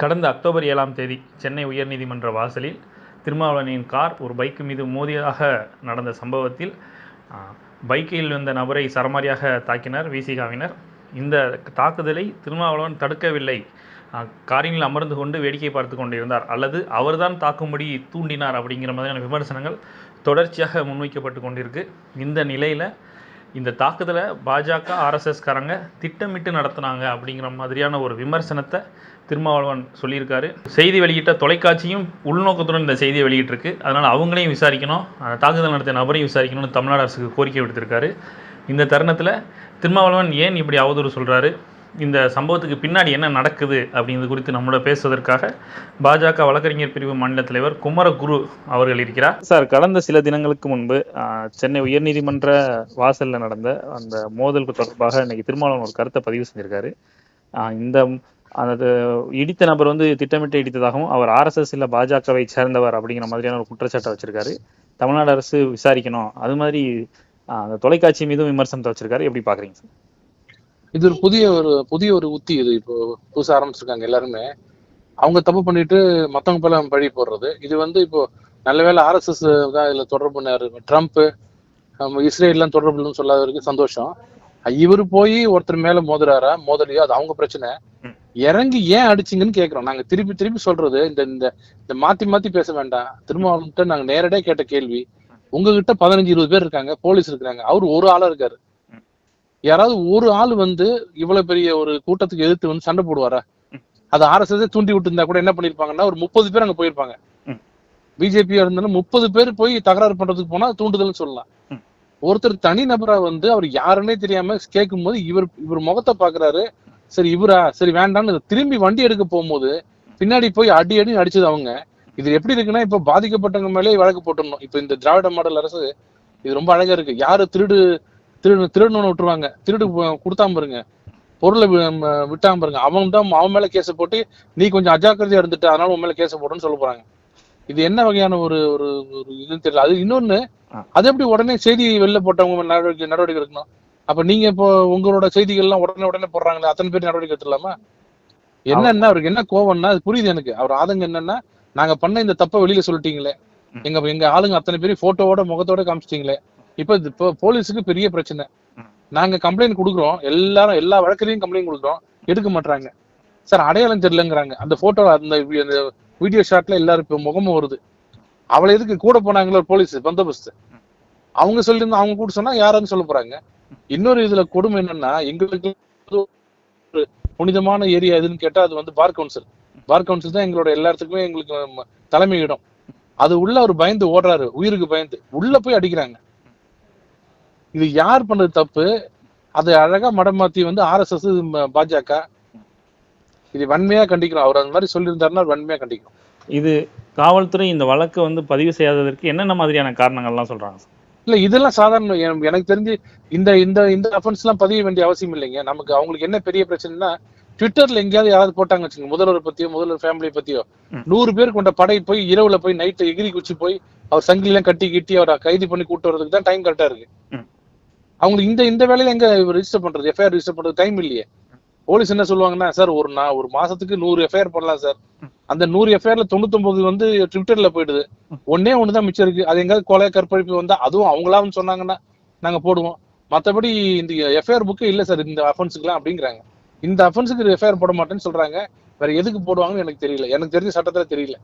கடந்த அக்டோபர் 7ஆம் தேதி சென்னை உயர்நீதிமன்ற வாசலில் திருமாவளவனின் கார் ஒரு பைக்கு மீது மோதியதாக நடந்த சம்பவத்தில் பைக்கில் வந்த நபரை சரமாரியாக தாக்கினர் விசிகாவினர். இந்த தாக்குதலை திருமாவளவன் தடுக்கவில்லை, காரில் அமர்ந்து கொண்டு வேடிக்கை பார்த்து கொண்டிருந்தார் அல்லது அவர்தான் தாக்கும்படி தூண்டினார் அப்படிங்கிற மாதிரியான விமர்சனங்கள் தொடர்ச்சியாக முன்வைக்கப்பட்டு கொண்டிருக்கு. இந்த நிலையில் இந்த தாக்குதலை பாஜக ஆர்எஸ்எஸ்காரங்க திட்டமிட்டு நடத்தினாங்க அப்படிங்கிற மாதிரியான ஒரு விமர்சனத்தை திருமாவளவன் சொல்லியிருக்காரு. செய்தி வெளியிட்ட தொலைக்காட்சியும் உள்நோக்கத்துடன் இந்த செய்தியை வெளியிட்டிருக்கு. அதனால் அவங்களையும் விசாரிக்கணும், தாக்குதல் நடத்திய நபரையும் விசாரிக்கணும்னு தமிழ்நாடு அரசுக்கு கோரிக்கை விடுத்திருக்காரு. இந்த தருணத்தில் திருமாவளவன் ஏன் இப்படி அவதூறு சொல்கிறாரு, இந்த சம்பவத்துக்கு பின்னாடி என்ன நடக்குது அப்படிங்கிறது குறித்து நம்மளோட பேசுவதற்காக பாஜக வழக்கறிஞர் பிரிவு மாநில தலைவர் குமரகுரு அவர்கள் இருக்கிறார். சார், கடந்த சில தினங்களுக்கு முன்பு சென்னை உயர்நீதிமன்ற வாசலில் நடந்த அந்த மோதலுக்கு தொடர்பாக இன்னைக்கு திருமாவளவன் ஒரு கருத்தை பதிவு செஞ்சிருக்காரு. அந்த இடித்த நபர் திட்டமிட்டு இடித்ததாகவும் அவர் ஆர்எஸ்எஸ் இல்லை பாஜகவை சேர்ந்தவர் அப்படிங்கிற மாதிரியான ஒரு குற்றச்சாட்டை வச்சிருக்காரு. தமிழ்நாடு அரசு விசாரிக்கணும், அது மாதிரி அந்த தொலைக்காட்சி மீதும் விமர்சனத்தை வச்சிருக்காரு. எப்படி பாக்குறீங்க சார்? இது ஒரு புதிய ஒரு உத்தி. இது இப்போ புதுசா ஆரம்பிச்சிருக்காங்க எல்லாருமே. அவங்க தப்பு பண்ணிட்டு மத்தவங்க பேர பழி போடுறது. இது இப்போ நல்ல வேலை ஆர்எஸ்எஸ் தான் இதுல தொடர்புனாரு. ட்ரம்ப் இஸ்ரேல்லாம் தொடர்புன்னு சொல்லாத வரைக்கும் சந்தோஷம். இவரு போய் ஒருத்தர் மேல மோதுறாரா மோதலையோ அது அவங்க பிரச்சனை. இறங்கி ஏன் அடிச்சிங்கன்னு கேக்குறோம். நாங்க திருப்பி சொல்றது இந்த மாத்தி பேச வேண்டாம். திரும்ப நாங்க நேரடியா கேட்ட கேள்வி, உங்ககிட்ட 15-20 பேர் இருக்காங்க, போலீஸ் இருக்கிறாங்க, அவரு ஒரு ஆளா இருக்காரு. யாராவது ஒரு ஆள் இவ்வளவு பெரிய ஒரு கூட்டத்துக்கு எதிர்த்து சண்டை போடுவாரா? அது ஆர்எஸ்எஸ் தூண்டி விட்டு இருந்தா கூட என்ன பண்ணிருப்பாங்கன்னா ஒரு 30 பேர் அங்க போயிருப்பாங்க. பிஜேபியா இருந்தாலும் 30 பேர் போய் தகராறு பண்றதுக்கு போனா தூண்டுதல்னு சொல்லலாம். ஒருத்தர் தனி நபரா அவர் யாருன்னே தெரியாம கேட்கும் போது இவர் முகத்தை பாக்குறாரு. சரி இவரா, சரி வேண்டாம்னு திரும்பி வண்டி எடுக்க போகும்போது பின்னாடி போய் அடி அடிச்சது அவங்க. இது எப்படி இருக்குன்னா, இப்ப பாதிக்கப்பட்டவங்க மேலே வழக்கு போட்டுடணும். இப்ப இந்த திராவிட மாடல் அரசு இது ரொம்ப அழகா இருக்கு. யாரு திருடணும்னு விட்டுருவாங்க, திருடு கொடுத்தாம பாருங்க, பொருளை விட்டாம பாருங்க, அவன் மேல கேஸ போட்டு நீ கொஞ்சம் அஜாக்கிரதையா இருந்துட்டு அதனால உன் மேல கேஸ போட்டுன்னு சொல்ல போறாங்க. இது என்ன வகையான ஒரு ஒரு இதுன்னு தெரியல. அது இன்னொன்னு, அது எப்படி உடனே செய்தி வெளில போட்டவங்க நடவடிக்கை எடுக்கணும்? அப்ப நீங்க இப்போ உங்களோட செய்திகள் எல்லாம் உடனே போடுறாங்களே, அத்தனை பேர் நடவடிக்கை எடுத்துடலாமா? என்னன்னா அவருக்கு என்ன கோவம்னா, அது புரியுது எனக்கு. அவர் ஆதங்கம் என்னன்னா, நாங்க பண்ண இந்த தப்ப வெளியில சொல்லிட்டீங்களே, எங்க ஆளுங்க அத்தனை பேரும் போட்டோவோட முகத்தோட காமிச்சிட்டீங்களே. இப்போ போலீஸுக்கு பெரிய பிரச்சனை. நாங்க கம்ப்ளைண்ட் கொடுக்குறோம், எல்லா வழக்கிலையும் கம்ப்ளைண்ட் கொடுக்குறோம், எடுக்க மாட்டாங்க. சார் அடையாளம் தெரியலங்கிறாங்க. அந்த போட்டோ அந்த வீடியோ ஷாட்ல எல்லாரும் இப்ப முகமும் வருது. அவளை எதுக்கு கூட போனாங்களோ போலீஸ் பந்தோபஸ்து, அவங்க சொல்லியிருந்தா அவங்க கூட சொன்னா யாருன்னு சொல்ல போறாங்க. இன்னொரு இதுல கொடுமை என்னன்னா, எங்களுக்கு ஒரு புனிதமான ஏரியா எதுன்னு கேட்டா அது பார் கவுன்சில் தான் எங்களோட எல்லாத்துக்குமே எங்களுக்கு தலைமை இடம். அது உள்ள அவர் பயந்து ஓடுறாரு, உயிருக்கு பயந்து உள்ள போய் அடிக்கிறாங்க. இது யார் பண்றது தப்பு? அதை அழகா மடமாத்தி ஆர்எஸ்எஸ் பாஜக இது வன்மையா கண்டிக்கிறோம். அவர் அந்த மாதிரி சொல்லியிருந்தாருன்னா வன்மையா கண்டிக்கிறோம். இது காவல்துறை இந்த வழக்கு பதிவு செய்யாததற்கு என்னென்ன மாதிரியான காரணங்கள்லாம் சொல்றாங்க? இல்ல இதெல்லாம் சாதாரண. எனக்கு தெரிஞ்சு இந்த அஃபென்ஸ் எல்லாம் பதிய வேண்டிய அவசியம் இல்லைங்க. நமக்கு அவங்களுக்கு என்ன பெரிய பிரச்சனைனா, ட்விட்டர்ல எங்கேயாவது யாராவது போட்டாங்க வச்சுங்க, முதல்வர் பத்தியோ முதல்வர் ஃபேமிலியை பத்தியோ 100 பேர் கொண்ட படை போய் இரவுல போய் நைட்டு எகிரி குச்சி போய் அவர் சங்கிலாம் கட்டி அவரை கைது பண்ணி கூட்டு வரதுக்கு தான் டைம் கரெக்டா இருக்கு. அவங்களுக்கு இந்த வேலையில எங்க ரிஜிஸ்டர் பண்றது, எஃப்ஐஆர் ரிஜிஸ்டர் பண்றது டைம் இல்லையே. போலீஸ் என்ன சொல்லுவாங்கன்னா, சார் ஒரு மாசத்துக்கு 100 எஃப்ஐஆர் பண்ணலாம் சார். அந்த 100 எஃப்ஐஆர்ல 99 ட்விட்டர்ல போயிடுது. ஒண்ணுதான் மிச்சம் இருக்கு. அது எங்காவது கொலை கற்பழிப்பு வந்தா அதுவும் அவங்களா சொன்னாங்கன்னா நாங்க போடுவோம். மற்றபடி இந்த எஃப்ஐஆர் புக்கு இல்ல சார் இந்த அஃபென்ஸுக்குலாம் அப்படிங்கிறாங்க. இந்த அஃபென்ஸுக்கு எஃப்ஐஆர் போட மாட்டேன்னு சொல்றாங்க. வேற எதுக்கு போடுவாங்கன்னு எனக்கு தெரியல. எனக்கு தெரிஞ்ச சட்டத்துல தெரியல.